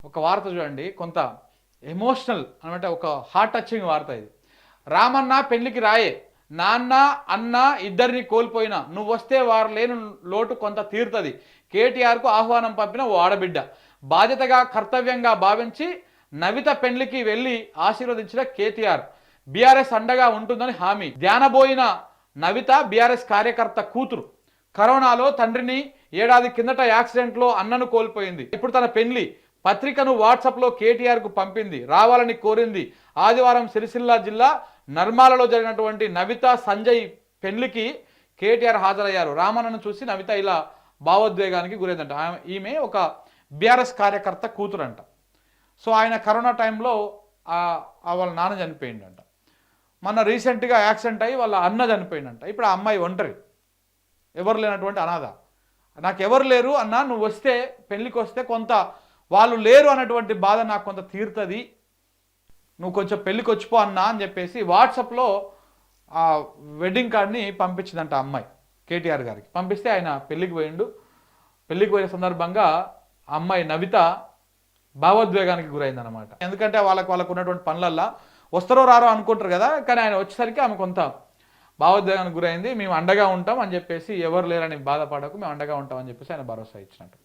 ఒక వార్త చూడండి, కొంత ఎమోషనల్ అనమాట, ఒక హార్ట్ టచింగ్ వార్త ఇది. రామన్న పెళ్లికి రాయే, నాన్న అన్న ఇద్దరిని కోల్పోయినా నువ్వు వస్తే వారు లేని లోటు కొంత తీరుతుంది. కేటీఆర్కు ఆహ్వానం పంపిన ఓ ఆడబిడ్డ బాధ్యతగా కర్తవ్యంగా భావించి నవిత పెళ్లికి వెళ్ళి ఆశీర్వదించిన కేటీఆర్ బీఆర్ఎస్ అండగా ఉంటుందని హామీ. ధ్యానబోయిన నవిత బీఆర్ఎస్ కార్యకర్త కూతురు. కరోనాలో తండ్రిని ఏడాది కిందట యాక్సిడెంట్లో అన్నను కోల్పోయింది. ఇప్పుడు తన పెళ్లి పత్రికను వాట్సాప్లో కేటీఆర్కు పంపింది, రావాలని కోరింది. ఆదివారం సిరిసిల్ల జిల్లా నర్మాలలో జరిగినటువంటి నవిత సంజయ్ పెళ్లికి కేటీఆర్ హాజరయ్యారు. రామన్నను చూసి నవిత ఇలా భావోద్వేగానికి గురైందంట. ఈమె ఒక బీఆర్ఎస్ కార్యకర్త కూతురంట. సో ఆయన కరోనా టైంలో వాళ్ళ నాన్న చనిపోయిందంట. మొన్న రీసెంట్గా యాక్సిడెంట్ అయ్యి వాళ్ళ అన్న చనిపోయిందంట. ఇప్పుడు ఆ అమ్మాయి ఒంటరి, ఎవరు లేనటువంటి అనాథ. నాకు ఎవరు లేరు అన్న, నువ్వు వస్తే పెళ్ళికి వస్తే కొంత వాళ్ళు లేరు అన్నటువంటి బాధ నాకు కొంత తీరుతుంది, నువ్వు కొంచెం పెళ్ళికి వచ్చిపో అన్నా అని చెప్పేసి వాట్సాప్లో ఆ వెడ్డింగ్ కార్డ్ని పంపించిందంట అమ్మాయి కేటీఆర్ గారికి. పంపిస్తే ఆయన పెళ్ళికి పోయిండు. పెళ్ళికి పోయిన సందర్భంగా ఆ అమ్మాయి నవిత భావోద్వేగానికి గురైందనమాట. ఎందుకంటే వాళ్ళకు ఉన్నటువంటి పనులల్లా వస్తారో రారో అనుకుంటారు కదా, కానీ ఆయన వచ్చేసరికి ఆమె కొంత భావోద్వేగానికి గురైంది. మేము అండగా ఉంటాం అని చెప్పేసి, ఎవరు లేరని బాధపడకు, మేము అండగా ఉంటాం అని చెప్పేసి ఆయన భరోసా ఇచ్చినట్టు.